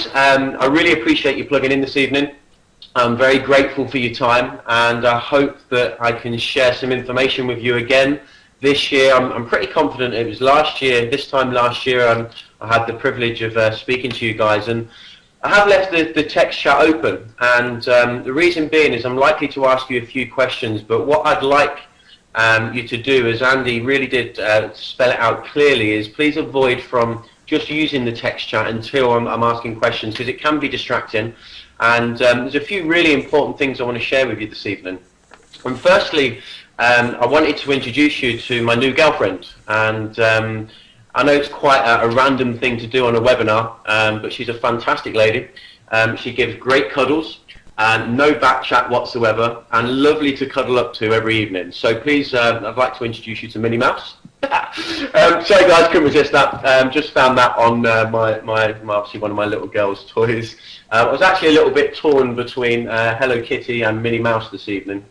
guys, I really appreciate you plugging in this evening. I'm very grateful for your time, and I hope that I can share some information with you again this year. I'm pretty confident it was this time last year, I had the privilege of speaking to you guys, and I have left the text chat open, and the reason being is I'm likely to ask you a few questions, but what I'd like you to do, as Andy really did spell it out clearly, is please avoid from just using the text chat until I'm asking questions, because it can be distracting. And there's a few really important things I want to share with you this evening. And firstly, I wanted to introduce you to my new girlfriend. And I know it's quite a random thing to do on a webinar, but she's a fantastic lady. She gives great cuddles, and no back chat whatsoever, and lovely to cuddle up to every evening. So please, I'd like to introduce you to Minnie Mouse. Sorry guys, couldn't resist that. Just found that on obviously one of my little girl's toys. I was actually a little bit torn between Hello Kitty and Minnie Mouse this evening,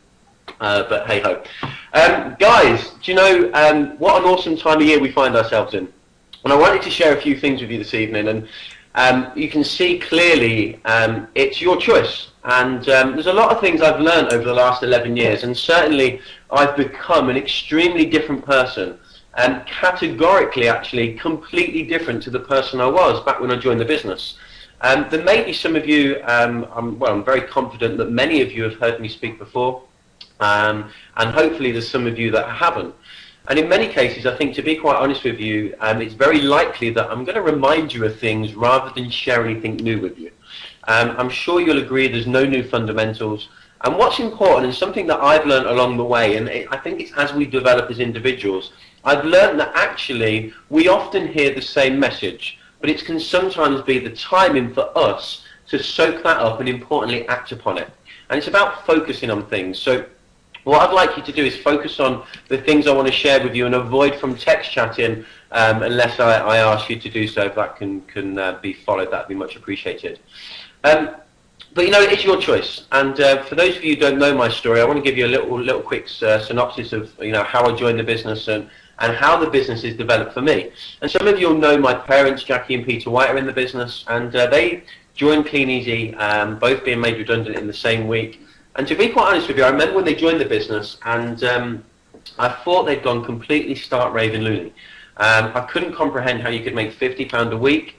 but hey ho. Guys, do you know what an awesome time of year we find ourselves in? And I wanted to share a few things with you this evening, and you can see clearly it's your choice. And there's a lot of things I've learned over the last 11 years, and certainly I've become an extremely different person, and categorically actually completely different to the person I was back when I joined the business. There may be some of you, I'm very confident that many of you have heard me speak before, and hopefully there's some of you that haven't. And in many cases, I think, to be quite honest with you, it's very likely that I'm going to remind you of things rather than share anything new with you. I'm sure you'll agree there's no new fundamentals. And what's important, and something that I've learned along the way, and I think it's as we develop as individuals, I've learned that actually we often hear the same message, but it can sometimes be the timing for us to soak that up and importantly act upon it. And it's about focusing on things. So what I'd like you to do is focus on the things I want to share with you and avoid from text chatting unless I ask you to do so. If that can be followed, that would be much appreciated. But you know, it's your choice. And for those of you who don't know my story, I want to give you a little quick synopsis of how I joined the business and how the business is developed for me. And some of you will know my parents, Jackie and Peter White, are in the business, and they joined Clean Easy, both being made redundant in the same week. And to be quite honest with you, I remember when they joined the business, and I thought they'd gone completely stark raving loony. I couldn't comprehend how you could make £50 a week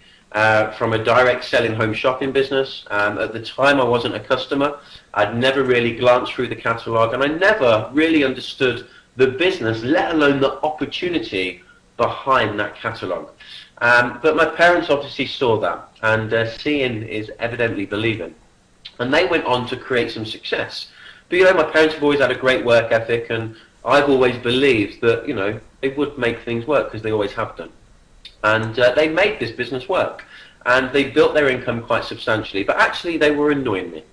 from a direct selling home shopping business. At the time I wasn't a customer. I'd never really glanced through the catalogue, and I never really understood the business, let alone the opportunity behind that catalogue. But my parents obviously saw that, and seeing is evidently believing. And they went on to create some success. But my parents have always had a great work ethic, and I've always believed that they would make things work, because they always have done. And they made this business work, and they built their income quite substantially, but actually they were annoying me,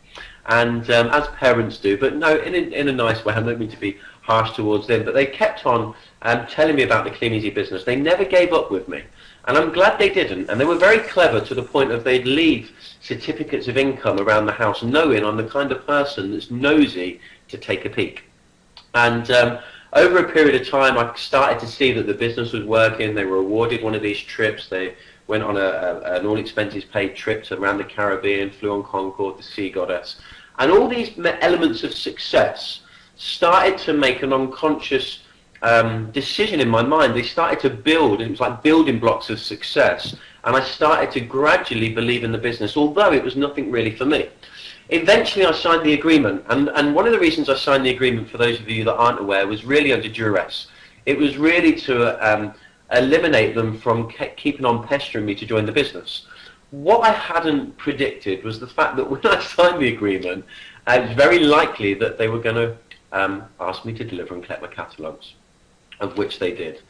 and as parents do, but no, in a nice way. I don't mean to be harsh towards them, but they kept on telling me about the Clean Easy business. They never gave up with me, and I'm glad they didn't. And they were very clever to the point of they'd leave certificates of income around the house, knowing I'm the kind of person that's nosy to take a peek. And over a period of time, I started to see that the business was working. They were awarded one of these trips. They went on an all-expenses-paid trip around the Caribbean, flew on Concorde, the Sea Goddess. And all these elements of success started to make an unconscious decision in my mind. They started to build, and it was like building blocks of success. And I started to gradually believe in the business, although it was nothing really for me. Eventually I signed the agreement, and one of the reasons I signed the agreement, for those of you that aren't aware, was really under duress. It was really to eliminate them from keeping on pestering me to join the business. What I hadn't predicted was the fact that when I signed the agreement, it was very likely that they were going to ask me to deliver and collect my catalogues, of which they did.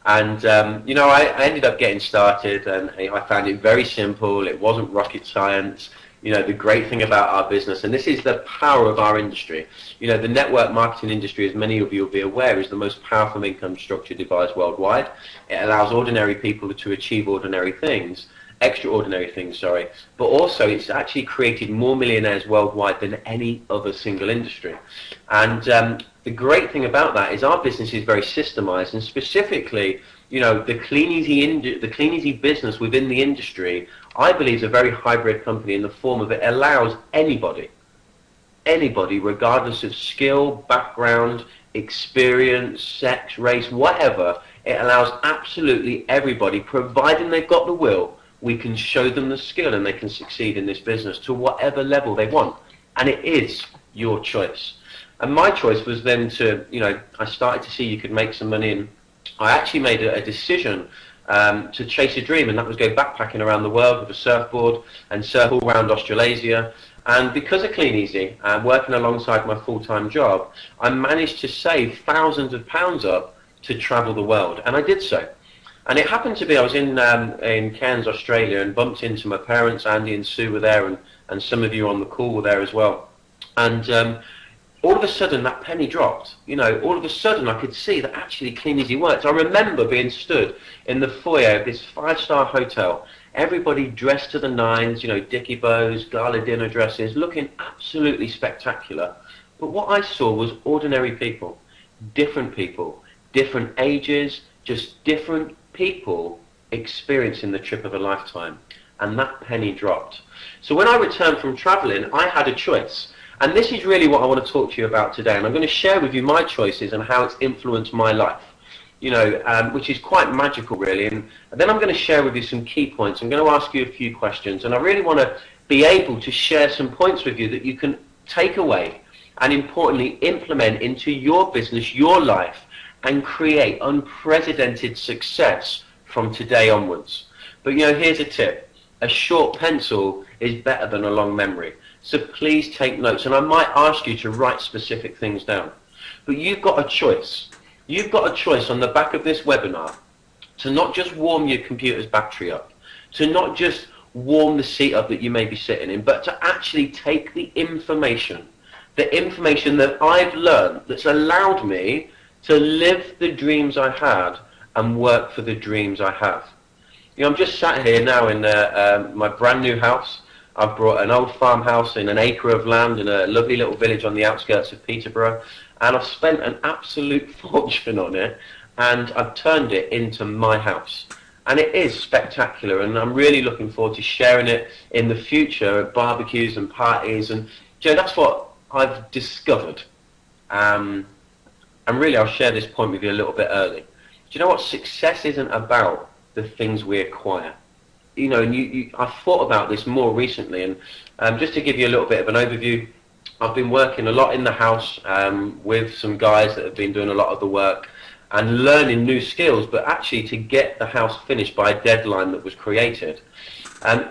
And I ended up getting started, and I found it very simple. It wasn't rocket science. The great thing about our business, and this is the power of our industry, the network marketing industry, as many of you will be aware, is the most powerful income structure devised worldwide. It allows ordinary people to achieve extraordinary things, but also it's actually created more millionaires worldwide than any other single industry. And the great thing about that is our business is very systemized, and specifically You know, the Clean Easy business within the industry, I believe, is a very hybrid company in the form of it allows anybody, regardless of skill, background, experience, sex, race, whatever, it allows absolutely everybody, providing they've got the will, we can show them the skill and they can succeed in this business to whatever level they want. And it is your choice. And my choice was then to, you know, I started to see you could make some money, and I actually made a decision to chase a dream, and that was go backpacking around the world with a surfboard and surf all around Australasia. And because of Clean Easy, working alongside my full-time job, I managed to save thousands of pounds up to travel the world, and I did so. And it happened to be I was in Cairns, Australia, and bumped into my parents. Andy and Sue were there, and some of you on the call were there as well. And all of a sudden, that penny dropped. You know, all of a sudden, I could see that actually Clean Easy works. I remember being stood in the foyer of this 5-star hotel, everybody dressed to the nines, you know, dicky bows, gala dinner dresses, looking absolutely spectacular. But what I saw was ordinary people, different ages, just different people experiencing the trip of a lifetime. And that penny dropped. So when I returned from traveling, I had a choice. And this is really what I want to talk to you about today. And I'm going to share with you my choices and how it's influenced my life, you know, which is quite magical, really. And then I'm going to share with you some key points. I'm going to ask you a few questions. And I really want to be able to share some points with you that you can take away and, importantly, implement into your business, your life, and create unprecedented success from today onwards. But, you know, here's a tip. A short pencil is better than a long memory. So please take notes, and I might ask you to write specific things down. But you've got a choice. You've got a choice on the back of this webinar to not just warm your computer's battery up, to not just warm the seat up that you may be sitting in, but to actually take the information that I've learned that's allowed me to live the dreams I had and work for the dreams I have. You know, I'm just sat here now in my brand new house. I've brought an old farmhouse in an acre of land in a lovely little village on the outskirts of Peterborough, and I've spent an absolute fortune on it, and I've turned it into my house. And it is spectacular, and I'm really looking forward to sharing it in the future at barbecues and parties. And you know, that's what I've discovered. And really, I'll share this point with you a little bit early. Do you know what? Success isn't about the things we acquire. You know, and I've thought about this more recently, and just to give you a little bit of an overview, I've been working a lot in the house with some guys that have been doing a lot of the work and learning new skills, but actually to get the house finished by a deadline that was created.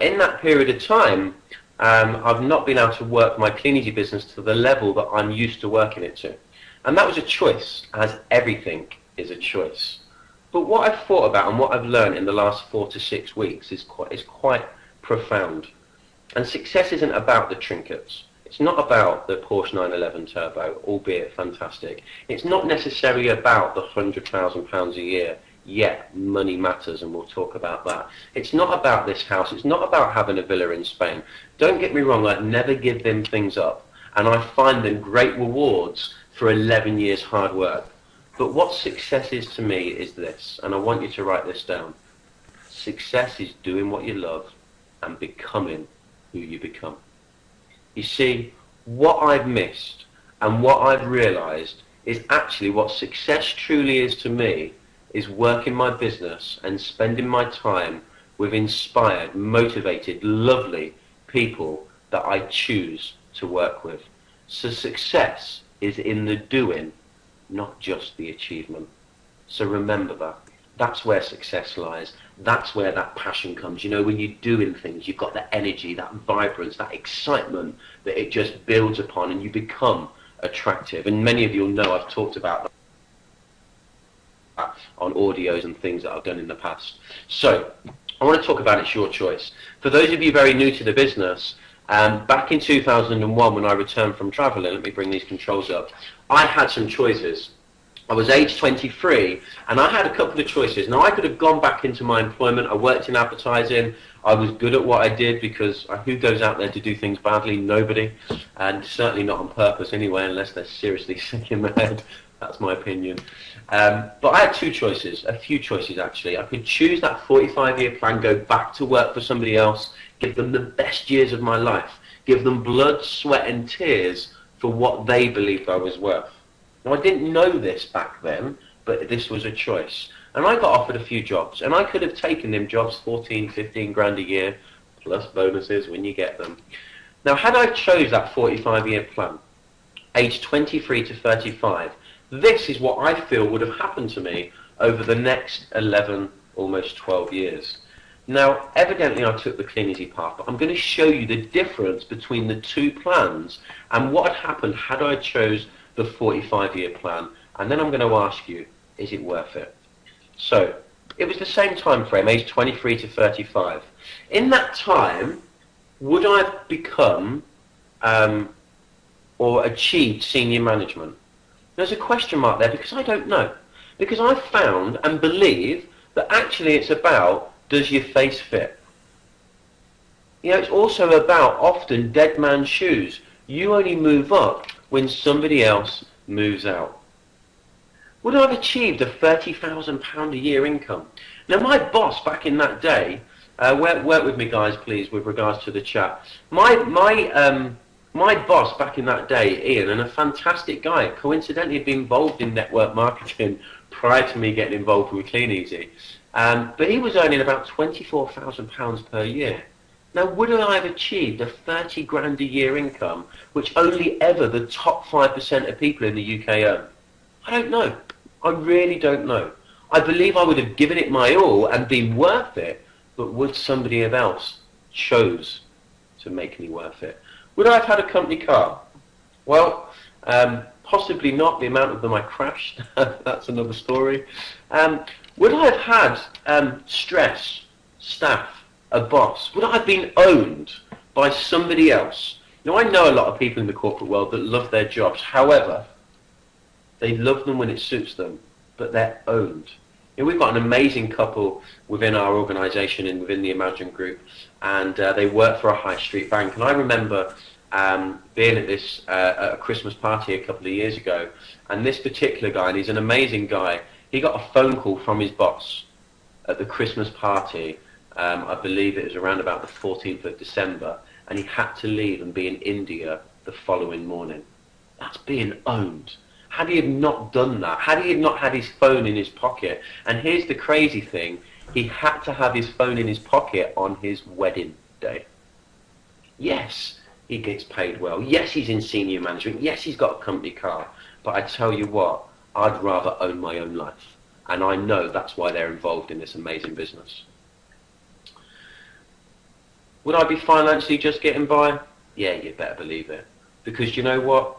In that period of time, I've not been able to work my Clean Easy business to the level that I'm used to working it to. And that was a choice, as everything is a choice. But what I've thought about and what I've learned in the last 4 to 6 weeks is quite profound. And success isn't about the trinkets. It's not about the Porsche 911 Turbo, albeit fantastic. It's not necessarily about the £100,000 a year, yet money matters, and we'll talk about that. It's not about this house. It's not about having a villa in Spain. Don't get me wrong, I'd never give them things up. And I find them great rewards for 11 years hard work. But what success is to me is this, and I want you to write this down. Success is doing what you love and becoming who you become. You see, what I've missed and what I've realized is actually what success truly is to me is working my business and spending my time with inspired, motivated, lovely people that I choose to work with. So success is in the doing, not just the achievement. So remember that. That's where success lies. That's where that passion comes. You know, when you're doing things, you've got that energy, that vibrance, that excitement that it just builds upon, and you become attractive. And many of you will know I've talked about that on audios and things that I've done in the past. So I want to talk about it's your choice. For those of you very new to the business, back in 2001 when I returned from traveling, let me bring these controls up, I had some choices. I was age 23 and I had a couple of choices. Now I could have gone back into my employment. I worked in advertising. I was good at what I did, because who goes out there to do things badly? Nobody. And certainly not on purpose anyway, unless they're seriously sick in the head. That's my opinion. But I had two choices, a few choices actually. I could choose that 45-year plan, go back to work for somebody else, give them the best years of my life, give them blood, sweat and tears for what they believed I was worth. Now, I didn't know this back then, but this was a choice. And I got offered a few jobs, and I could have taken them jobs, 14, 15 grand a year, plus bonuses when you get them. Now, had I chose that 45-year plan, age 23 to 35, this is what I feel would have happened to me over the next 11, almost 12 years. Now, evidently I took the clean easy path, but I'm going to show you the difference between the two plans and what had happened had I chose the 45-year plan. And then I'm going to ask you, is it worth it? So, it was the same time frame, age 23 to 35. In that time, would I have become or achieved senior management? There's a question mark there because I don't know. Because I found and believe that actually it's about, does your face fit? You know, it's also about often dead man's shoes. You only move up when somebody else moves out. Would I have achieved a £30,000 a year income? Now, my boss back in that day, work with me, guys, please, with regards to the chat. My boss back in that day, Ian, and a fantastic guy, coincidentally had been involved in network marketing prior to me getting involved with Clean Easy. But he was earning about £24,000 per year. Now, would I have achieved a 30 grand a year income, which only ever the top 5% of people in the UK earn? I don't know. I really don't know. I believe I would have given it my all and been worth it, but would somebody else chose to make me worth it? Would I have had a company car? Well, possibly not. The amount of them I crashed, that's another story. Would I have had stress, staff, a boss? Would I have been owned by somebody else? Now, I know a lot of people in the corporate world that love their jobs. However, they love them when it suits them, but they're owned. You know, we've got an amazing couple within our organisation and within the Imagine Group, and they work for a high street bank. And I remember being at this at a Christmas party a couple of years ago, and this particular guy, and he's an amazing guy, he got a phone call from his boss at the Christmas party. I believe it was around about the 14th of December, and he had to leave and be in India the following morning. That's being owned. Had he had not done that, had he had not had his phone in his pocket, and here's the crazy thing, he had to have his phone in his pocket on his wedding day. Yes, he gets paid well. Yes, he's in senior management. Yes, he's got a company car. But I tell you what, I'd rather own my own life. And I know that's why they're involved in this amazing business. Would I be financially just getting by? Yeah, you better believe it. Because you know what?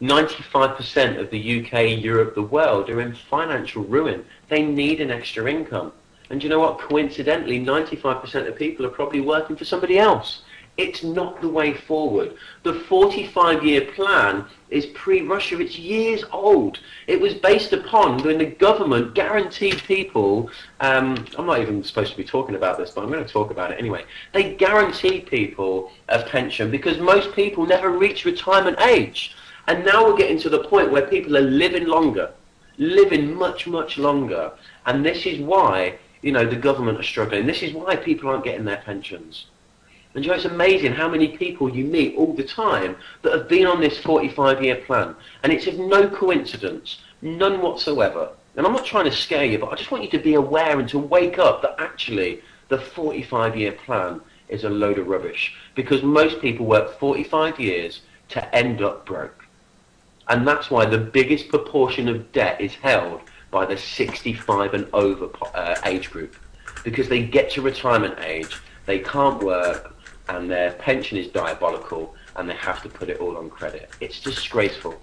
95% of the UK, Europe, the world are in financial ruin. They need an extra income. And you know what? Coincidentally, 95% of people are probably working for somebody else. It's not the way forward. The 45-year plan is pre-Russia. It's years old. It was based upon when the government guaranteed people, I'm not even supposed to be talking about this, but I'm going to talk about it anyway. They guaranteed people a pension because most people never reach retirement age. And now we're getting to the point where people are living longer, living much, much longer. And this is why, you know, the government are struggling. This is why people aren't getting their pensions. And you know, it's amazing how many people you meet all the time that have been on this 45-year plan. And it's of no coincidence, none whatsoever. And I'm not trying to scare you, but I just want you to be aware and to wake up that actually the 45-year plan is a load of rubbish. Because most people work 45 years to end up broke. And that's why the biggest proportion of debt is held by the 65 and over age group. Because they get to retirement age, they can't work, and their pension is diabolical, and they have to put it all on credit. It's disgraceful.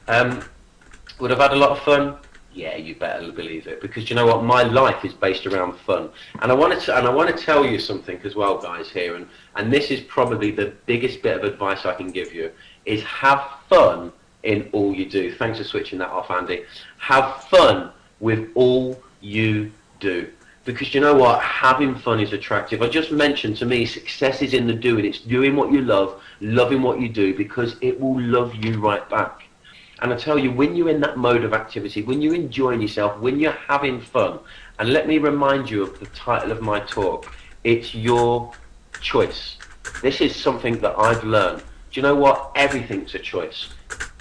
Would have had a lot of fun? Yeah, you better believe it. Because you know what? My life is based around fun. And I want to tell you something as well, guys, here. And this is probably the biggest bit of advice I can give you, is have fun in all you do. Thanks for switching that off, Andy. Have fun with all you do. Because you know what? Having fun is attractive. I just mentioned, to me, success is in the doing. It's doing what you love, loving what you do, because it will love you right back. And I tell you, when you're in that mode of activity, when you're enjoying yourself, when you're having fun, and let me remind you of the title of my talk, it's your choice. This is something that I've learned. Do you know what? Everything's a choice.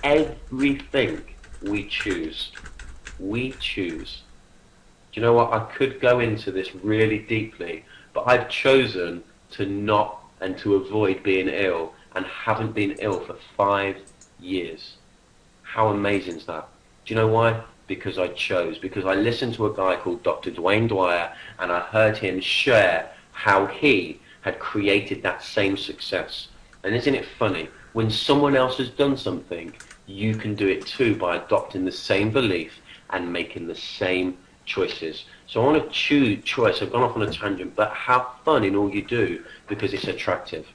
Everything we choose. We choose. Do you know what? I could go into this really deeply, but I've chosen to not and to avoid being ill, and haven't been ill for 5 years. How amazing is that? Do you know why? Because I chose. Because I listened to a guy called Dr. Dwayne Dwyer, and I heard him share how he had created that same success. And isn't it funny? When someone else has done something, you can do it too by adopting the same belief and making the same choices. So I want to choose choice. I've gone off on a tangent, but have fun in all you do because it's attractive.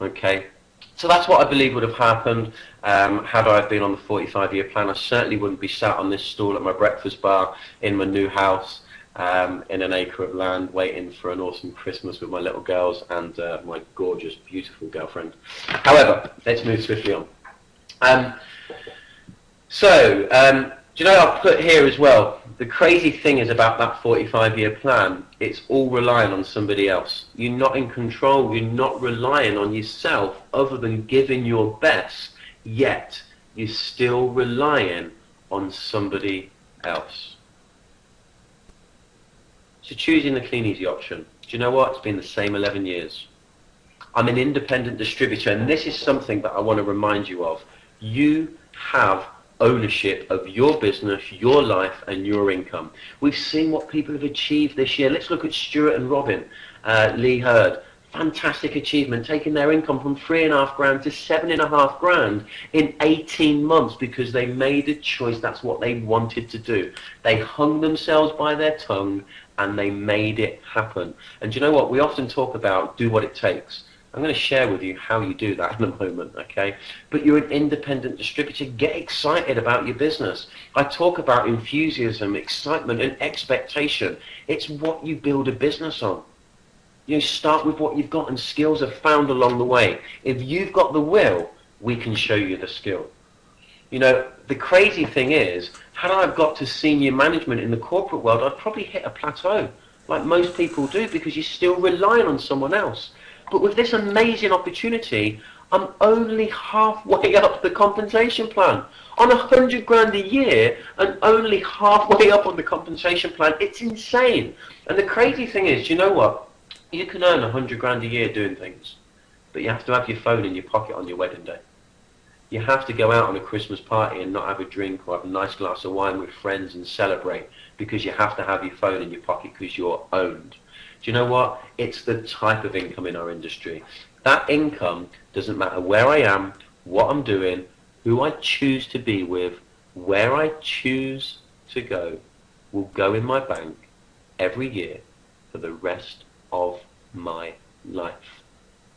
Okay? So that's what I believe would have happened had I been on the 45-year plan. I certainly wouldn't be sat on this stool at my breakfast bar in my new house in an acre of land waiting for an awesome Christmas with my little girls and my gorgeous, beautiful girlfriend. However, let's move swiftly on. Do you know, I've put here as well, the crazy thing is about that 45-year plan, it's all relying on somebody else. You're not in control, you're not relying on yourself other than giving your best, yet you're still relying on somebody else. So choosing the Clean Easy option, do you know what? It's been the same 11 years. I'm an independent distributor, and this is something that I want to remind you of. You have ownership of your business, your life, and your income. We've seen what people have achieved this year. Let's look at Stuart and Robin, Lee Hurd. Fantastic achievement, taking their income from 3.5 grand to 7.5 grand in 18 months because they made a choice. That's what they wanted to do. They hung themselves by their tongue and they made it happen. And do you know what? We often talk about do what it takes. I'm going to share with you how you do that in a moment, okay? But you're an independent distributor. Get excited about your business. I talk about enthusiasm, excitement, and expectation. It's what you build a business on. You start with what you've got, and skills are found along the way. If you've got the will, we can show you the skill. You know, the crazy thing is, had I got to senior management in the corporate world, I'd probably hit a plateau, like most people do, because you're still relying on someone else. But with this amazing opportunity, I'm only halfway up the compensation plan. On 100 grand a year and only halfway up on the compensation plan. It's insane. And the crazy thing is, you know what? You can earn 100 grand a year doing things, but you have to have your phone in your pocket on your wedding day. You have to go out on a Christmas party and not have a drink or have a nice glass of wine with friends and celebrate, because you have to have your phone in your pocket because you're owned. Do you know what? It's the type of income in our industry. That income doesn't matter where I am, what I'm doing, who I choose to be with, where I choose to go, will go in my bank every year for the rest of my life.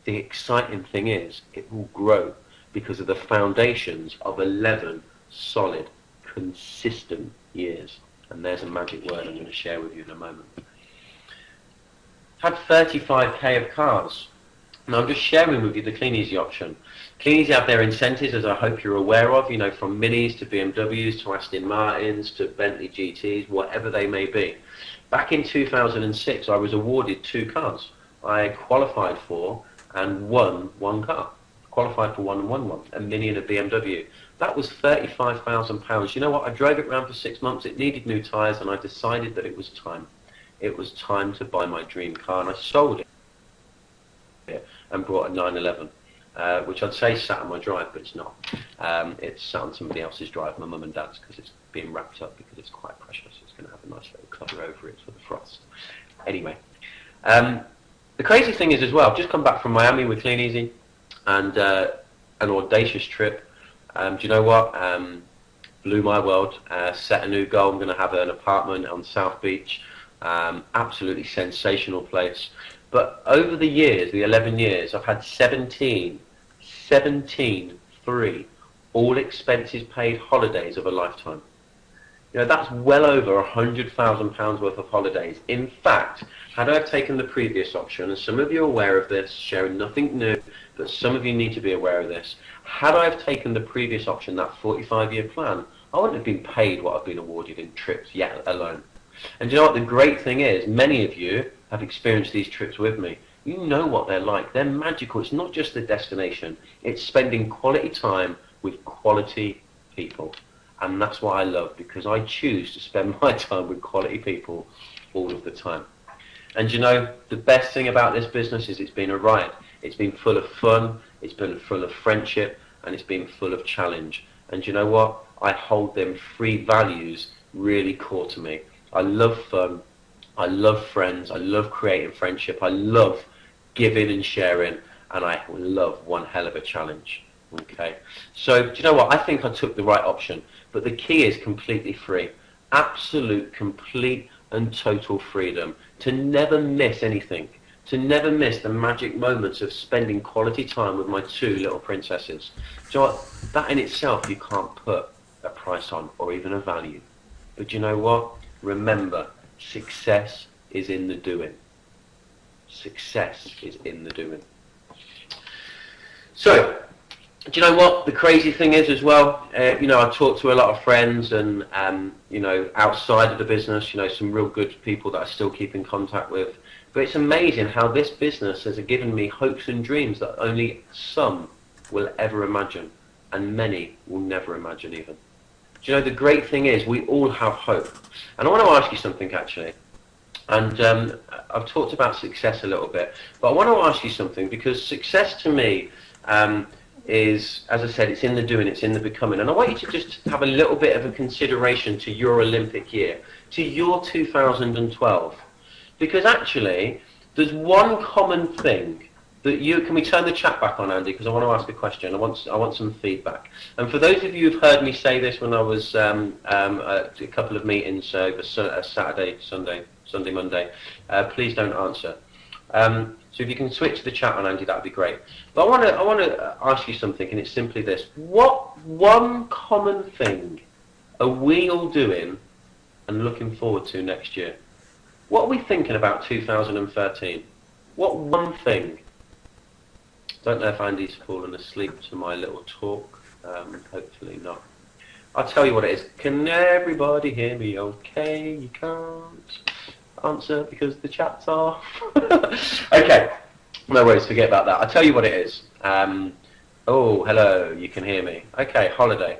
The exciting thing is it will grow because of the foundations of 11 solid, consistent years. And there's a magic word I'm going to share with you in a moment. Had 35k of cars. Now I'm just sharing with you the Clean Easy option. Clean Easy have their incentives, as I hope you're aware of, you know, from Minis to BMWs to Aston Martins to Bentley GTs, whatever they may be. Back in 2006, I was awarded 2 cars. I qualified for and won 1 car. Qualified for 1 and won 1, a Mini and a BMW. That was £35,000. You know what? I drove it around for 6 months. It needed new tyres, and I decided that it was time. It was time to buy my dream car, and I sold it and brought a 911, which I'd say sat on my drive, but it's not. It's sat on somebody else's drive, my mum and dad's, because it's being wrapped up because it's quite precious. It's going to have a nice little cover over it for the frost. Anyway, the crazy thing is as well, I've just come back from Miami with Clean Easy, and an audacious trip. Do you know what? Blew my world. Set a new goal. I'm going to have an apartment on South Beach. Absolutely sensational place. But over the years, the 11 years, I've had 17 free, all expenses paid holidays of a lifetime. You know, that's well over £100,000 worth of holidays. In fact, had I taken the previous option, and some of you are aware of this, sharing nothing new, but some of you need to be aware of this. Had I have taken the previous option, that 45-year plan, I wouldn't have been paid what I've been awarded in trips yet alone. And you know what the great thing is? Many of you have experienced these trips with me. You know what they're like. They're magical. It's not just the destination. It's spending quality time with quality people. And that's what I love, because I choose to spend my time with quality people all of the time. And you know, the best thing about this business is it's been a ride. It's been full of fun, it's been full of friendship, and it's been full of challenge. And you know what? I hold them three values really core to me. I love fun, I love friends, I love creating friendship, I love giving and sharing, and I love one hell of a challenge. Okay, so do you know what? I think I took the right option, but the key is completely free. Absolute, complete and total freedom to never miss anything, to never miss the magic moments of spending quality time with my two little princesses. Do you know what? That in itself you can't put a price on or even a value. But you know what? Remember, success is in the doing. Success is in the doing. So, do you know what the crazy thing is as well? You know, I talk to a lot of friends and, you know, outside of the business, you know, some real good people that I still keep in contact with. But it's amazing how this business has given me hopes and dreams that only some will ever imagine, and many will never imagine even. Do you know, the great thing is we all have hope. And I want to ask you something, actually. And I've talked about success a little bit, but I want to ask you something, because success to me is, as I said, it's in the doing, it's in the becoming. And I want you to just have a little bit of a consideration to your Olympic year, to your 2012. Because actually, there's one common thing that you... Can we turn the chat back on, Andy? Because I want to ask a question. I want some feedback. And for those of you who've heard me say this when I was at a couple of meetings over Saturday, Sunday, Monday, please don't answer. So if you can switch the chat on, Andy, that would be great. But I want to ask you something, and it's simply this. What one common thing are we all doing and looking forward to next year? What are we thinking about 2013? What one thing? Don't know if Andy's fallen asleep to my little talk. Hopefully not. I'll tell you what it is. Can everybody hear me okay? You can't answer because the chat's off. Okay, no worries, forget about that. I'll tell you what it is. Oh, hello, you can hear me. Okay, holiday,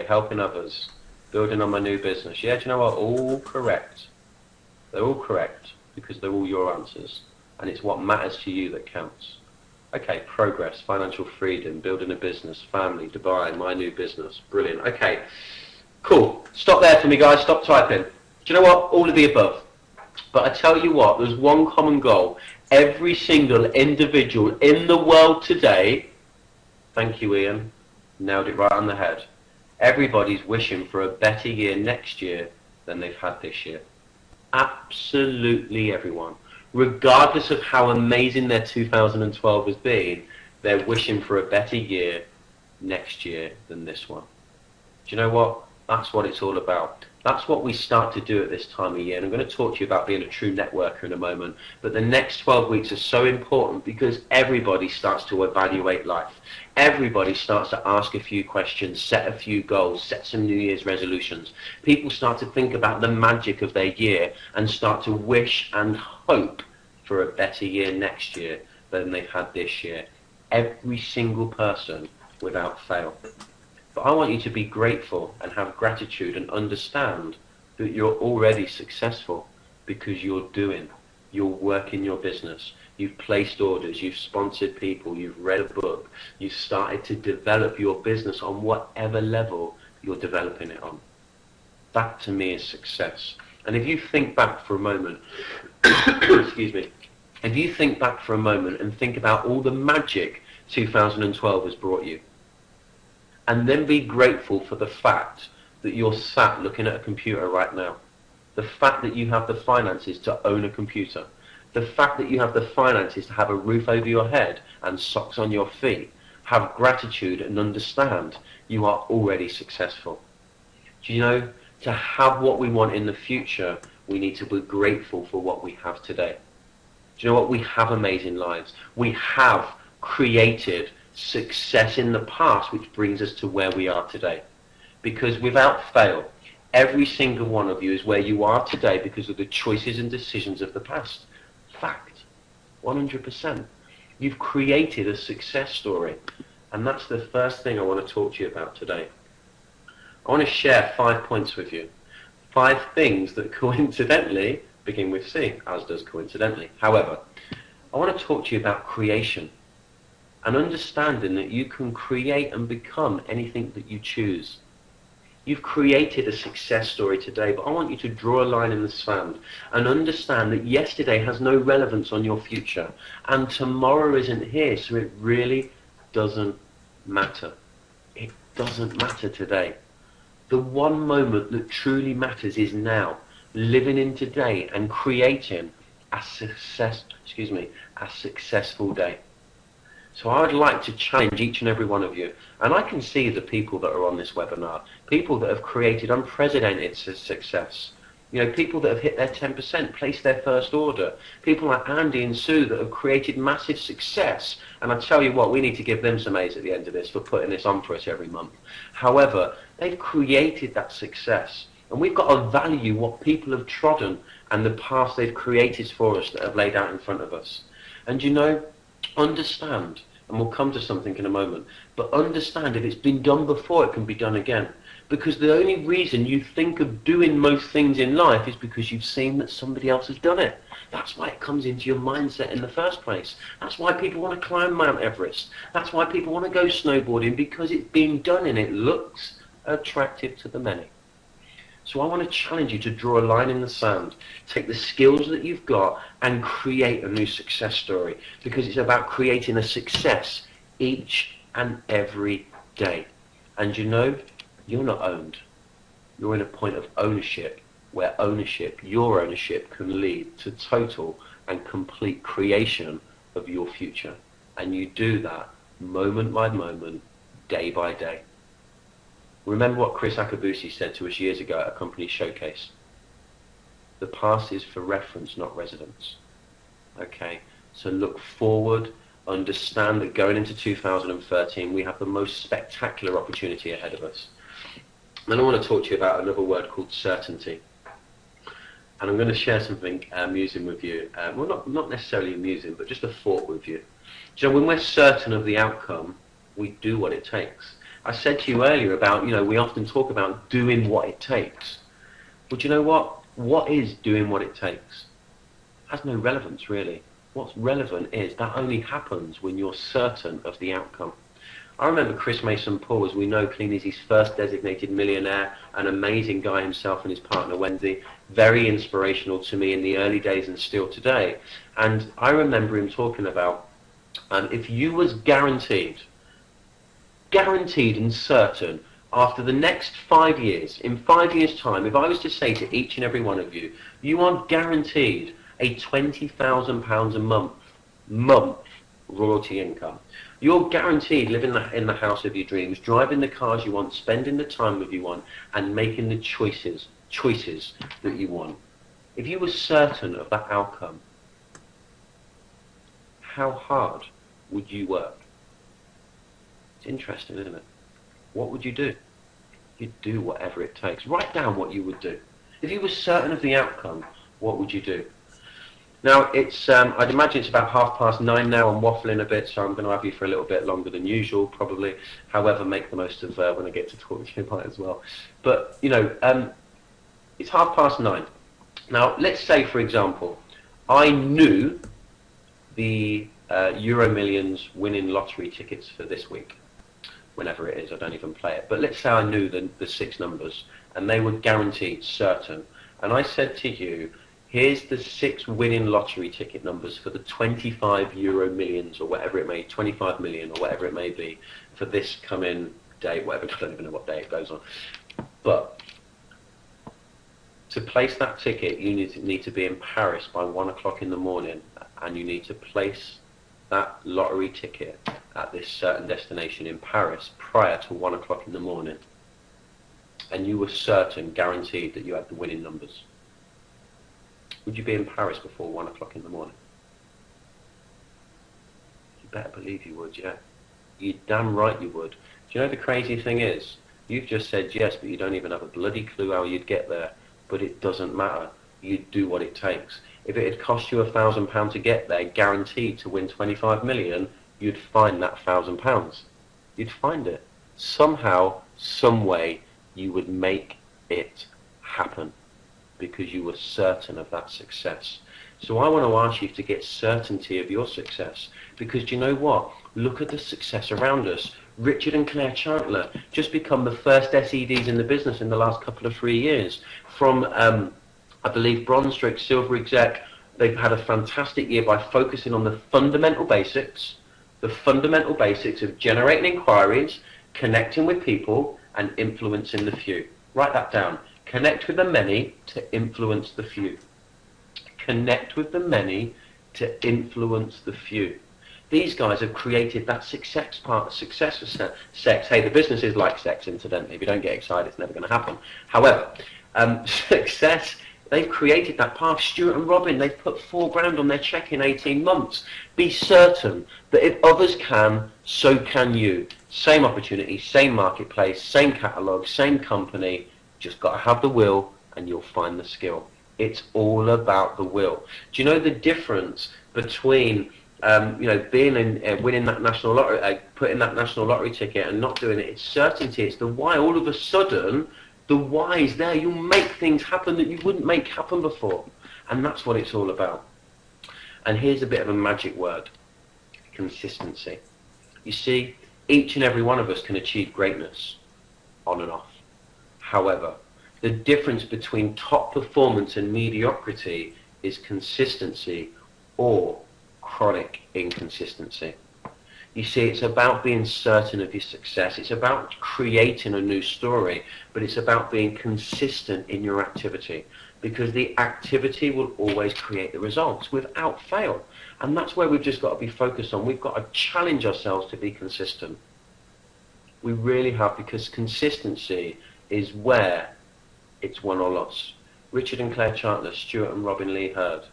helping others, building on my new business. Yeah, do you know what? All correct. They're all correct because they're all your answers, and it's what matters to you that counts. Okay, progress, financial freedom, building a business, family, Dubai, my new business. Brilliant. Okay, cool. Stop there for me, guys. Stop typing. Do you know what? All of the above. But I tell you what, there's one common goal. Every single individual in the world today, thank you, Ian, nailed it right on the head. Everybody's wishing for a better year next year than they've had this year. Absolutely everyone. Regardless of how amazing their 2012 has been, they're wishing for a better year next year than this one. Do you know what? That's what it's all about. That's what we start to do at this time of year. And I'm going to talk to you about being a true networker in a moment. But the next 12 weeks are so important because everybody starts to evaluate life. Everybody starts to ask a few questions, set a few goals, set some New Year's resolutions. People start to think about the magic of their year and start to wish and hope for a better year next year than they've had this year. Every single person without fail. But I want you to be grateful and have gratitude and understand that you're already successful because you're doing. You're working your business. You've placed orders. You've sponsored people. You've read a book. You've started to develop your business on whatever level you're developing it on. That to me is success. And if you think back for a moment, excuse me, if you think back for a moment and think about all the magic 2012 has brought you, and then be grateful for the fact that you're sat looking at a computer right now. The fact that you have the finances to own a computer. The fact that you have the finances to have a roof over your head and socks on your feet. Have gratitude and understand you are already successful. Do you know, To have what we want in the future, we need to be grateful for what we have today. Do you know what? We have amazing lives. We have created success in the past, which brings us to where we are today. Because without fail, every single one of you is where you are today because of the choices and decisions of the past. Fact. 100%. You've created a success story. And that's the first thing I want to talk to you about today. I want to share 5 points with you. 5 things that coincidentally begin with C, as does coincidentally. However, I want to talk to you about creation and understanding that you can create and become anything that you choose. You've created a success story today, but I want you to draw a line in the sand and understand that yesterday has no relevance on your future and tomorrow isn't here, so it really doesn't matter. It doesn't matter today. The one moment that truly matters is now, living in today and creating a successful day. So I would like to challenge each and every one of you, and I can see the people that are on this webinar, people that have created unprecedented success. You know, people that have hit their 10%, placed their first order. People like Andy and Sue that have created massive success. And I tell you what, we need to give them some A's at the end of this for putting this on for us every month. However, they've created that success. And we've got to value what people have trodden and the path they've created for us that have laid out in front of us. And you know, understand, and we'll come to something in a moment, but understand if it's been done before, it can be done again. Because the only reason you think of doing most things in life is because you've seen that somebody else has done it. That's why it comes into your mindset in the first place. That's why people want to climb Mount Everest. That's why people want to go snowboarding, because it's being done and it looks attractive to the many. So I want to challenge you to draw a line in the sand, take the skills that you've got and create a new success story, because it's about creating a success each and every day. And you know, you're not owned. You're in a point of ownership where ownership, your ownership, can lead to total and complete creation of your future. And you do that moment by moment, day by day. Remember what Chris Akabusi said to us years ago at a company showcase. The past is for reference, not residence. Okay, so look forward, understand that going into 2013, we have the most spectacular opportunity ahead of us. And I want to talk to you about another word called certainty. And I'm going to share something amusing with you. Well, not necessarily amusing, but just a thought with you. So when we're certain of the outcome, we do what it takes. I said to you earlier about, you know, we often talk about doing what it takes. But you know what? What is doing what it takes? It has no relevance, really. What's relevant is that only happens when you're certain of the outcome. I remember Chris Mason-Paul, as we know, Clean Easy's first designated millionaire, an amazing guy himself and his partner Wendy, very inspirational to me in the early days and still today. And I remember him talking about, if you was guaranteed and certain, after the next 5 years, in 5 years' time, if I was to say to each and every one of you, you are guaranteed a £20,000 a month royalty income. You're guaranteed living in the house of your dreams, driving the cars you want, spending the time with you want, and making the choices that you want. If you were certain of that outcome, how hard would you work? It's interesting, isn't it? What would you do? You'd do whatever it takes. Write down what you would do. If you were certain of the outcome, what would you do? Now, it's I'd imagine it's about 9:30 now. I'm waffling a bit, so I'm going to have you for a little bit longer than usual, probably. However, make the most of when I get to talk to you about it as well. But, you know, it's 9:30. Now, let's say, for example, I knew the Euro Millions winning lottery tickets for this week. Whenever it is, I don't even play it. But let's say I knew the 6 numbers, and they were guaranteed, certain. And I said to you, here's the 6 winning lottery ticket numbers for the 25 Euro Millions, or whatever it may, 25 million, or whatever it may be, for this coming day, whatever, I don't even know what day it goes on. But to place that ticket, you need to be in Paris by 1 o'clock in the morning, and you need to place that lottery ticket at this certain destination in Paris prior to 1 o'clock in the morning. and you were certain, guaranteed, that you had the winning numbers, would you be in Paris before 1 o'clock in the morning? You better believe you would, yeah. You damn right you would. Do you know the crazy thing is? You've just said yes, but you don't even have a bloody clue how you'd get there. But it doesn't matter. You'd do what it takes. If it had cost you £1,000 to get there, guaranteed to win 25 million, you'd find that £1,000. You'd find it. Somehow, some way, you would make it happen because you were certain of that success. So I want to ask you to get certainty of your success, because do you know what? Look at the success around us. Richard and Claire Chandler just become the first SEDs in the business in the last couple of 3 years. From, I believe, bronze stroke silver exec, they've had a fantastic year by focusing on the fundamental basics of generating inquiries, connecting with people, and influencing the few. Write that down. Connect with the many to influence the few. Connect with the many to influence the few. These guys have created that success part, success for sex. Hey, the business is like sex, incidentally. If you don't get excited, it's never going to happen. However, success, they've created that path. Stuart and Robin, they've put £4 on their check in 18 months. Be certain that if others can, so can you. Same opportunity, same marketplace, same catalogue, same company. Just got to have the will and you'll find the skill. It's all about the will. Do you know the difference between being in, winning that national lottery, putting that national lottery ticket and not doing it? It's certainty. It's the why. All of a sudden, the why is there. You'll make things happen that you wouldn't make happen before. And that's what it's all about. And here's a bit of a magic word. Consistency. You see, each and every one of us can achieve greatness on and off. However, the difference between top performance and mediocrity is consistency or chronic inconsistency. You see, it's about being certain of your success. It's about creating a new story, but it's about being consistent in your activity, because the activity will always create the results without fail. And that's where we've just got to be focused on. We've got to challenge ourselves to be consistent. We really have, because consistency is where it's won or lost. Richard and Claire Chandler, Stuart and Robin Lee Hurd.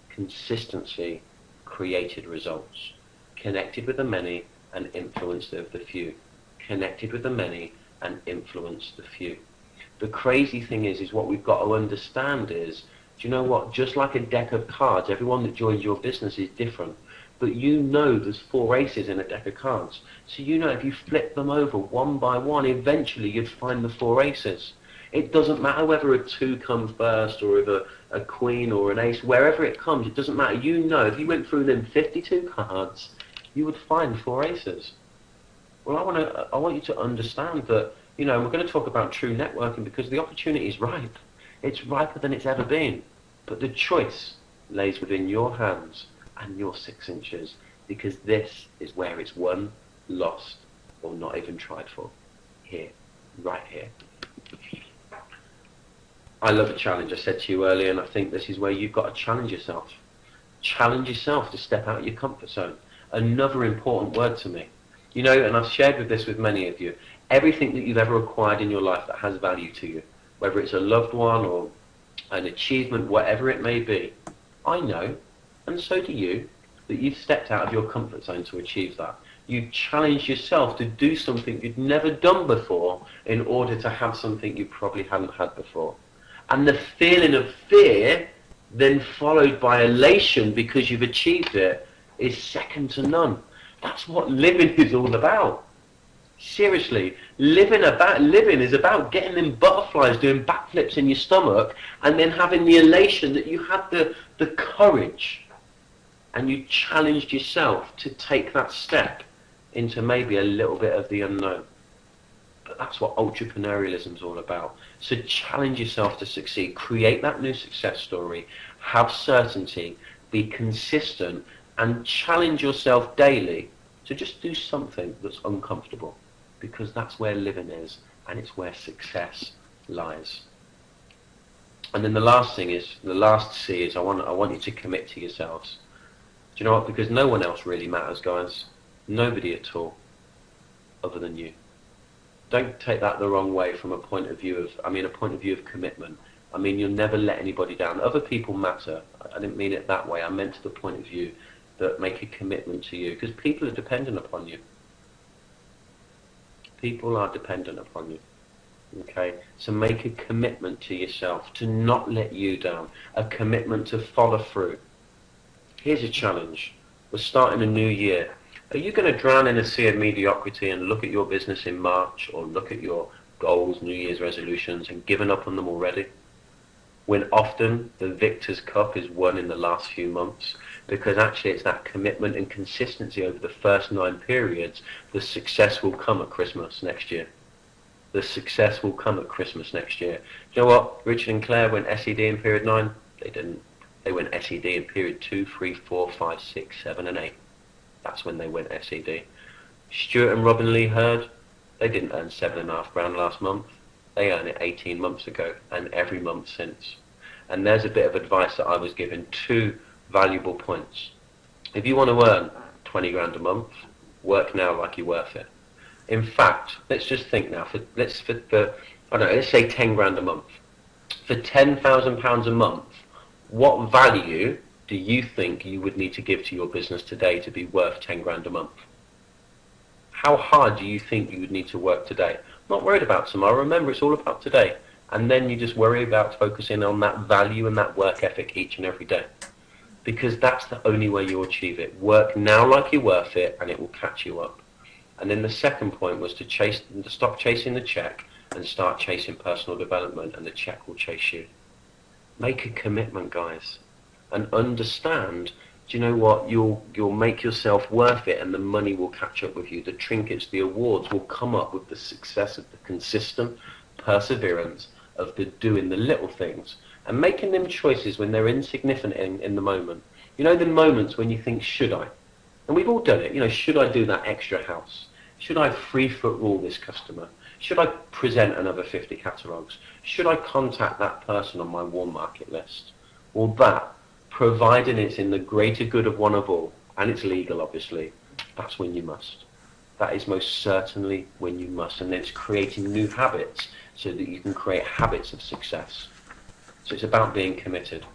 Consistency created results. Connected with the many and influenced of the few. Connected with the many and influenced the few. The crazy thing is what we've got to understand is, do you know what? Just like a deck of cards, everyone that joins your business is different. But you know there's 4 aces in a deck of cards. So you know if you flip them over one by one, eventually you'd find the 4 aces. It doesn't matter whether a 2 comes first or if a queen or an ace, wherever it comes, it doesn't matter. You know if you went through them 52 cards, you would find 4 aces. Well, I want you to understand that, we're going to talk about true networking because the opportunity is ripe. It's riper than it's ever been. But the choice lays within your hands and your 6 inches, because this is where it's won, lost, or not even tried for. Here, right here. I love a challenge. I said to you earlier, and I think this is where you've got to challenge yourself. Challenge yourself to step out of your comfort zone. Another important word to me. And I've shared this with many of you. Everything that you've ever acquired in your life that has value to you, whether it's a loved one or an achievement, whatever it may be, I know, and so do you, that you've stepped out of your comfort zone to achieve that. You've challenged yourself to do something you'd never done before in order to have something you probably hadn't had before. And the feeling of fear, then followed by elation because you've achieved it, is second to none. That's what living is all about. Seriously, living is about getting them butterflies, doing backflips in your stomach, and then having the elation that you had the courage, and you challenged yourself to take that step into maybe a little bit of the unknown. But that's what entrepreneurialism is all about. So challenge yourself to succeed. Create that new success story. Have certainty. Be consistent. And challenge yourself daily to just do something that's uncomfortable. Because that's where living is. And it's where success lies. And then the last thing is, the last C is I want you to commit to yourselves. Do you know what? Because no one else really matters, guys. Nobody at all other than you. don't take that the wrong way from a point of view of, a point of view of commitment. I mean, you'll never let anybody down. Other people matter. I didn't mean it that way. I meant to the point of view that make a commitment to you, because people are dependent upon you. People are dependent upon you. Okay, so make a commitment to yourself to not let you down, a commitment to follow through. Here's a challenge. We're starting a new year. Are you going to drown in a sea of mediocrity and look at your business in March, or look at your goals, New Year's resolutions, and given up on them already? When often the victor's cup is won in the last few months, because actually it's that commitment and consistency over the first 9 periods. The success will come at Christmas next year. The success will come at Christmas next year. Do you know what? Richard and Claire went SED in period 9. They didn't. They went SED in period 2, 3, 4, 5, 6, 7 and 8. That's when they went SED. Stuart and Robin Lee Hurd, they didn't earn £7,500 last month. They earned it 18 months ago and every month since. And there's a bit of advice that I was given, 2 valuable points. If you want to earn 20 grand a month, work now like you're worth it. In fact, let's just think now, let's say 10 grand a month. For £10,000 a month, what value do you think you would need to give to your business today to be worth 10 grand a month? How hard do you think you would need to work today? Not worried about tomorrow. Remember, it's all about today. And then you just worry about focusing on that value and that work ethic each and every day. Because that's the only way you'll achieve it. Work now like you're worth it, and it will catch you up. And then the second point was to stop chasing the check and start chasing personal development, and the check will chase you. Make a commitment, guys, and understand, do you know what? You'll make yourself worth it, and the money will catch up with you. The trinkets, the awards will come up with the success of the consistent perseverance of the doing the little things and making them choices when they're insignificant in the moment. You know, the moments when you think, should I? And we've all done it. You know, should I do that extra house? Should I 3-foot rule this customer? Should I present another 50 catalogues? Should I contact that person on my warm market list? Well, that, providing it's in the greater good of one of all, and it's legal, obviously, that's when you must. That is most certainly when you must. And it's creating new habits so that you can create habits of success. So it's about being committed.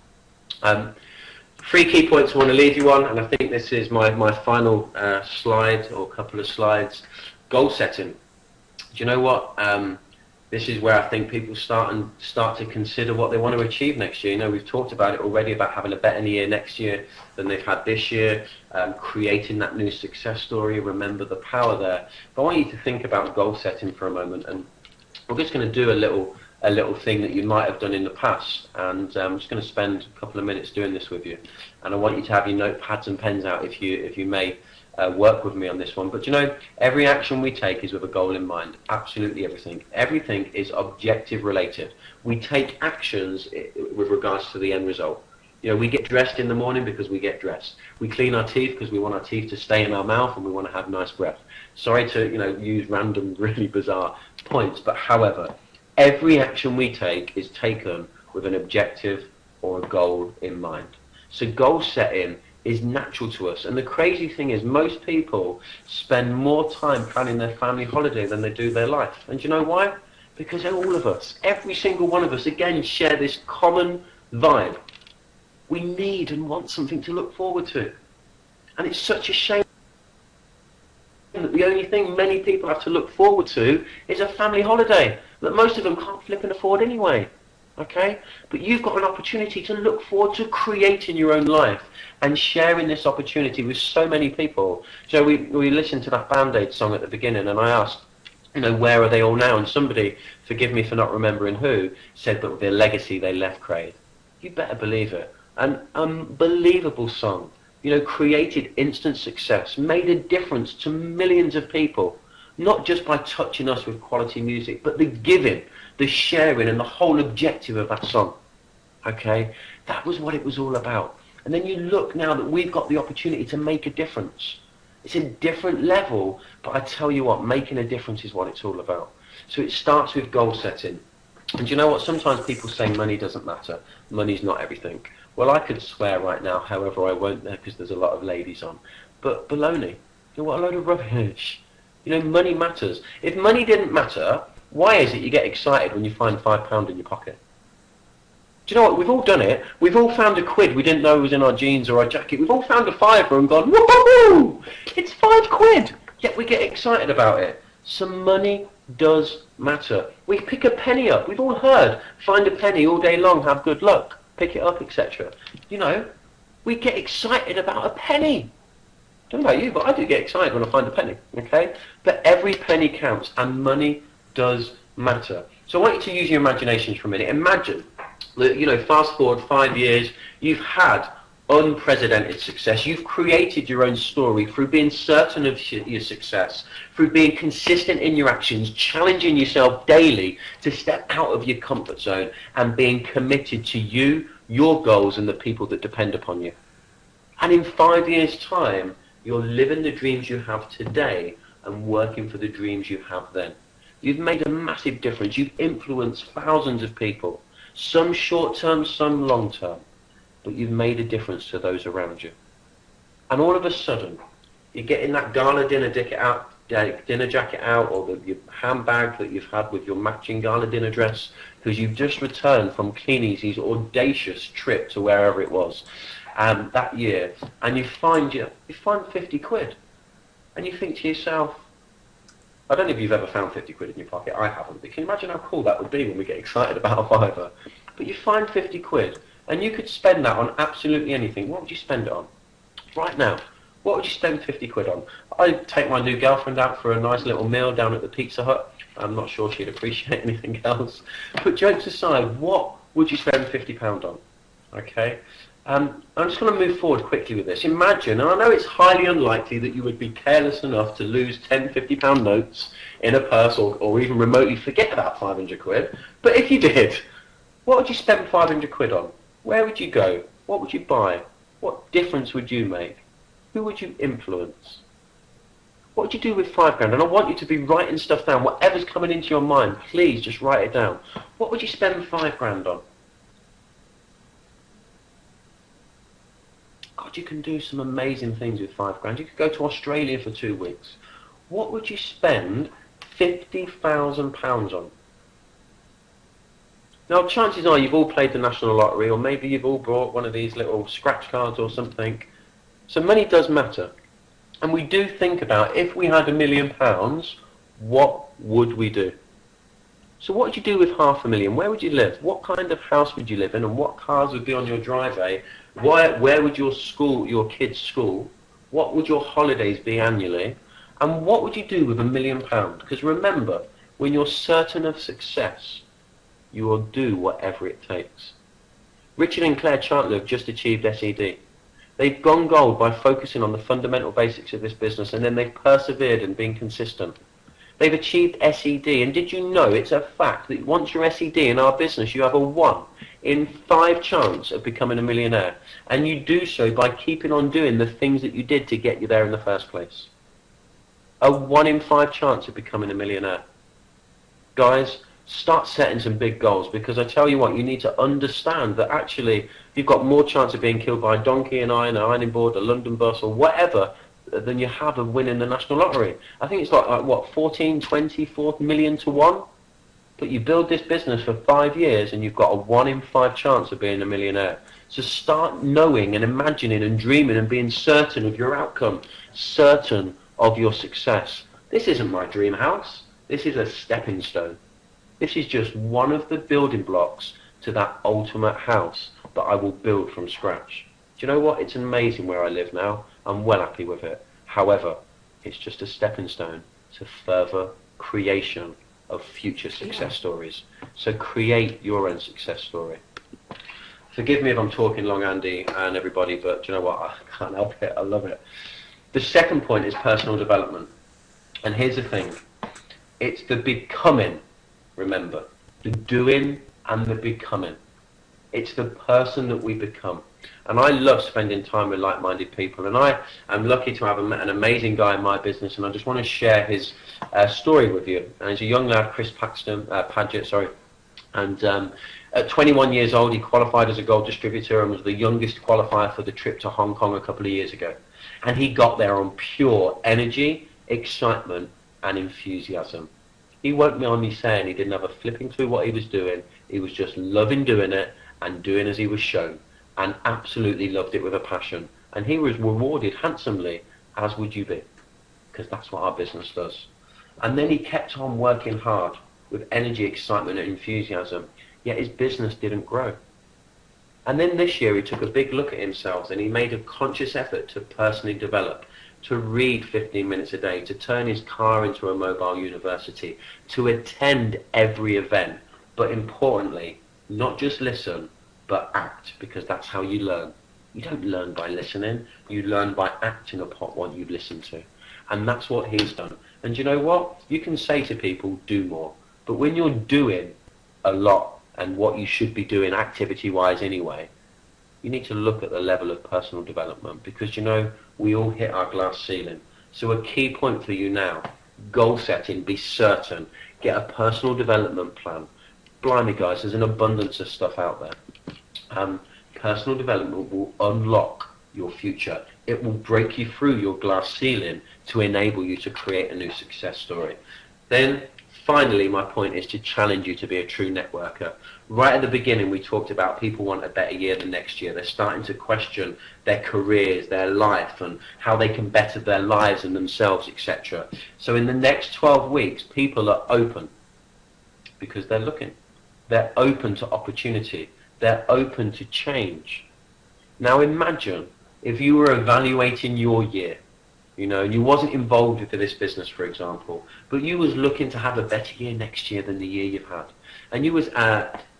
3 key points I want to leave you on, and I think this is my final slide, or couple of slides. Goal setting. Do you know what? This is where I think people start to consider what they want to achieve next year. You know, we've talked about it already, about having a better year next year than they've had this year, creating that new success story. Remember the power there. But I want you to think about goal setting for a moment, and we're just going to do a little thing that you might have done in the past, and I'm just going to spend a couple of minutes doing this with you. And I want you to have your notepads and pens out if you may work with me on this one. But you know, every action we take is with a goal in mind. Absolutely everything. Everything is objective related. We take actions with regards to the end result. You know, we get dressed in the morning because we get dressed. We clean our teeth because we want our teeth to stay in our mouth and we want to have nice breath. Sorry to, you know, use random, really bizarre points, but however, every action we take is taken with an objective or a goal in mind. So goal setting is natural to us. And the crazy thing is, most people spend more time planning their family holiday than they do their life. And do you know why? Because all of us, every single one of us, again, share this common vibe. We need and want something to look forward to. And it's such a shame that the only thing many people have to look forward to is a family holiday that most of them can't flip and afford anyway. Okay? But you've got an opportunity to look forward to creating your own life and sharing this opportunity with so many people. So we listened to that Band-Aid song at the beginning, and I asked, you know, where are they all now? And somebody, forgive me for not remembering who, said that the legacy they left, Craig. You better believe it. An unbelievable song. You know, created instant success, made a difference to millions of people, not just by touching us with quality music, but the giving, the sharing, and the whole objective of that song. Okay? That was what it was all about. And then you look now that we've got the opportunity to make a difference. It's a different level, but I tell you what, making a difference is what it's all about. So it starts with goal setting. And you know what? Sometimes people say money doesn't matter. Money's not everything. Well, I could swear right now, however I won't there because there's a lot of ladies on. But baloney. You know what? A load of rubbish. You know, money matters. If money didn't matter, why is it you get excited when you find £5 in your pocket? Do you know what? We've all done it. We've all found a quid we didn't know was in our jeans or our jacket. We've all found a fiver and gone, woohoo! It's £5. Yet we get excited about it. So money does matter. We pick a penny up. We've all heard, find a penny all day long, have good luck, pick it up, etc. You know, we get excited about a penny. I don't know about you, but I do get excited when I find a penny, okay? But every penny counts, and money does matter. So I want you to use your imaginations for a minute. Imagine that, you know, fast forward 5 years, you've had unprecedented success. You've created your own story through being certain of your success, through being consistent in your actions, challenging yourself daily to step out of your comfort zone and being committed to you, your goals, and the people that depend upon you. And in 5 years' time, you're living the dreams you have today and working for the dreams you have then. You've made a massive difference. You've influenced thousands of people, some short-term, some long-term, but you've made a difference to those around you. And all of a sudden, you're getting that gala dinner jacket out, or your handbag that you've had with your matching gala dinner dress, because you've just returned from Keeney's audacious trip to wherever it was that year, and you find 50 quid, and you think to yourself, I don't know if you've ever found 50 quid in your pocket. I haven't, but can you imagine how cool that would be when we get excited about a fiver? But you find 50 quid, and you could spend that on absolutely anything. What would you spend it on? Right now, what would you spend 50 quid on? I'd take my new girlfriend out for a nice little meal down at the Pizza Hut. I'm not sure she'd appreciate anything else. But jokes aside, what would you spend £50 on? Okay? I'm just going to move forward quickly with this. Imagine, and I know it's highly unlikely that you would be careless enough to lose 10 £50 notes in a purse, or even remotely forget about 500 quid, but if you did, what would you spend 500 quid on? Where would you go? What would you buy? What difference would you make? Who would you influence? What would you do with £5 grand? And I want you to be writing stuff down. Whatever's coming into your mind, please just write it down. What would you spend £5 grand on? God, you can do some amazing things with £5 grand. You could go to Australia for 2 weeks. What would you spend £50,000 on? Now, chances are you've all played the National Lottery, or maybe you've all bought one of these little scratch cards or something. So money does matter. And we do think about, if we had £1 million, what would we do? So what would you do with £500,000? Where would you live? What kind of house would you live in? And what cars would be on your driveway? Where would your kids' school? What would your holidays be annually? And what would you do with £1 million? Because remember, when you're certain of success, you will do whatever it takes. Richard and Claire Chandler have just achieved SED. They've gone gold by focusing on the fundamental basics of this business, and then they've persevered and been consistent. They've achieved SED, and did you know it's a fact that once you're SED in our business, you have a 1 in 5 chance of becoming a millionaire, and you do so by keeping on doing the things that you did to get you there in the first place. A 1 in 5 chance of becoming a millionaire. Guys, start setting some big goals, because I tell you what, you need to understand that actually you've got more chance of being killed by a donkey, an ironing board, a London bus, or whatever, than you have of winning the National Lottery. I think it's like what, 14, 20, 40 million to 1? But you build this business for 5 years and you've got a 1 in 5 chance of being a millionaire. So start knowing and imagining and dreaming and being certain of your outcome, certain of your success. This isn't my dream house. This is a stepping stone. This is just one of the building blocks to that ultimate house that I will build from scratch. Do you know what? It's amazing where I live now. I'm well happy with it. However, it's just a stepping stone to further creation of future success stories. So create your own success story. Forgive me if I'm talking long, Andy, and everybody, but do you know what? I can't help it. I love it. The second point is personal development. And here's the thing. It's the becoming, remember. The doing and the becoming. It's the person that we become. And I love spending time with like-minded people, and I am lucky to have an amazing guy in my business, and I just want to share his story with you. And he's a young lad, Chris Padgett, and at 21 years old he qualified as a gold distributor and was the youngest qualifier for the trip to Hong Kong a couple of years ago. And he got there on pure energy, excitement and enthusiasm. He won't mind me saying he didn't have a flipping clue what he was doing. He was just loving doing it and doing as he was shown, and absolutely loved it with a passion. And he was rewarded handsomely, as would you be, because that's what our business does. And then he kept on working hard with energy, excitement and enthusiasm, yet his business didn't grow. And then this year he took a big look at himself and he made a conscious effort to personally develop, to read 15 minutes a day, to turn his car into a mobile university, to attend every event, but importantly, not just listen, but act, because that's how you learn. You don't learn by listening, you learn by acting upon what you listen to. And that's what he's done. And you know what? You can say to people, do more. But when you're doing a lot, and what you should be doing activity-wise anyway, you need to look at the level of personal development, because you know, we all hit our glass ceiling. So a key point for you now, goal setting, be certain, get a personal development plan. Blimey guys, there's an abundance of stuff out there. Personal development will unlock your future. It will break you through your glass ceiling to enable you to create a new success story. Then finally, my point is to challenge you to be a true networker. Right at the beginning, we talked about people want a better year than next year. They're starting to question their careers, their life, and how they can better their lives and themselves, etc. So in the next 12 weeks, people are open because they're looking. They're open to opportunity. They're open to change. Now imagine if you were evaluating your year, you know, and you wasn't involved with this business, for example, but you was looking to have a better year next year than the year you've had, and you was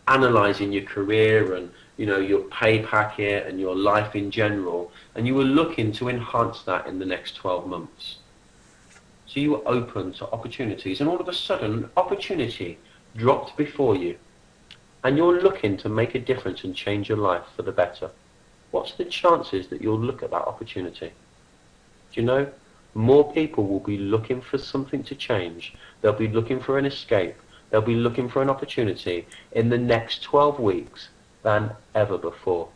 analysing your career and, you know, your pay packet and your life in general, and you were looking to enhance that in the next 12 months. So you were open to opportunities, and all of a sudden, opportunity dropped before you, and you're looking to make a difference and change your life for the better. What's the chances that you'll look at that opportunity? Do you know, more people will be looking for something to change. They'll be looking for an escape. They'll be looking for an opportunity in the next 12 weeks than ever before.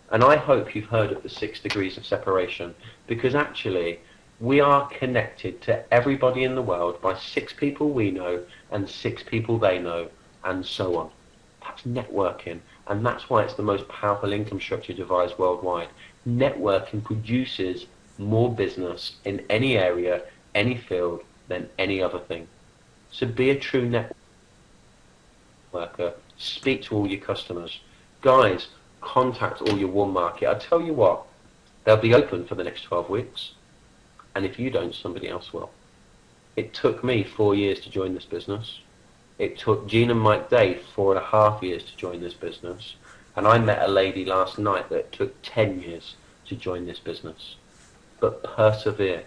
And I hope you've heard of the 6 degrees of separation, because actually we are connected to everybody in the world by 6 people we know and 6 people they know, and so on. That's networking, and that's why it's the most powerful income structure device worldwide. Networking produces more business in any area, any field, than any other thing. So be a true networker. Speak to all your customers. Guys, contact all your warm market. I tell you what, they'll be open for the next 12 weeks. And if you don't, somebody else will. It took me 4 years to join this business. It took Gene and Mike Day 4.5 years to join this business. And I met a lady last night that took 10 years to join this business. But persevere.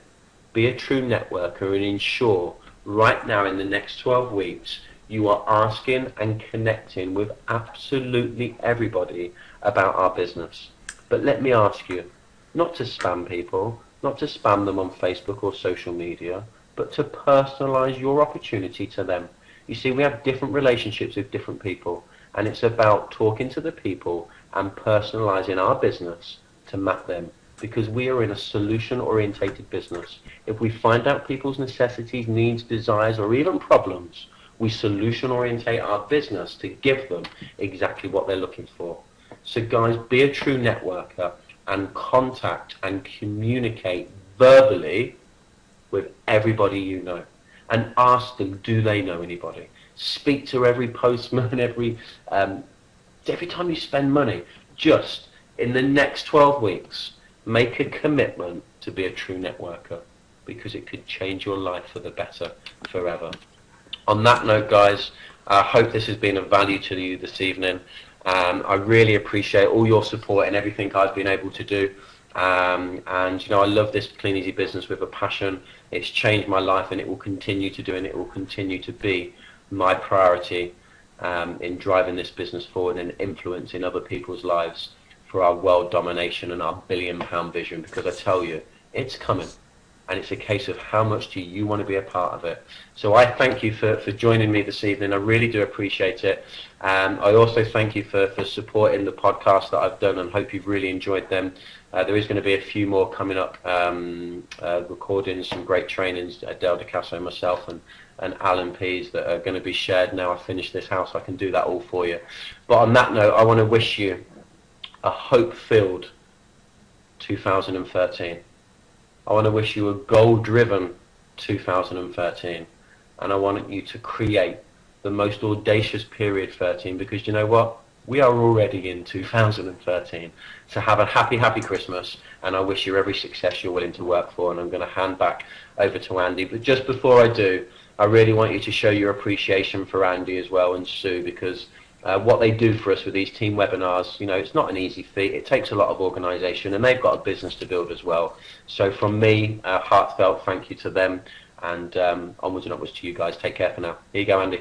Be a true networker and ensure right now in the next 12 weeks you are asking and connecting with absolutely everybody about our business. But let me ask you, not to spam people, not to spam them on Facebook or social media, but to personalize your opportunity to them. You see, we have different relationships with different people, and it's about talking to the people and personalizing our business to map them. Because we are in a solution-orientated business. If we find out people's necessities, needs, desires, or even problems, we solution-orientate our business to give them exactly what they're looking for. So guys, be a true networker and contact and communicate verbally with everybody you know. And ask them, do they know anybody? Speak to every postman, every time you spend money. Just in the next 12 weeks, make a commitment to be a true networker, because it could change your life for the better forever. On that note, guys, I hope this has been of value to you this evening. I really appreciate all your support and everything I've been able to do. And you know, I love this Clean Easy business with a passion. It's changed my life, and it will continue to do, and it will continue to be my priority in driving this business forward and influencing other people's lives for our world domination and our billion-pound vision. Because I tell you, it's coming, and it's a case of how much do you want to be a part of it. So I thank you for joining me this evening. I really do appreciate it. I also thank you for supporting the podcast that I've done, and hope you've really enjoyed them. There is going to be a few more coming up, recordings, some great trainings, Dale DeCasso, myself, and Alan Pease, that are going to be shared now I finish this house. I can do that all for you. But on that note, I want to wish you a hope-filled 2013. I want to wish you a goal-driven 2013. And I want you to create the most audacious period 13, because you know what? We are already in 2013. So have a happy, happy Christmas, and I wish you every success you're willing to work for. And I'm going to hand back over to Andy. But just before I do, I really want you to show your appreciation for Andy as well, and Sue, because what they do for us with these team webinars, you know, it's not an easy feat. It takes a lot of organisation, and they've got a business to build as well. So from me, a heartfelt thank you to them, and onwards and upwards to you guys. Take care for now. Here you go, Andy.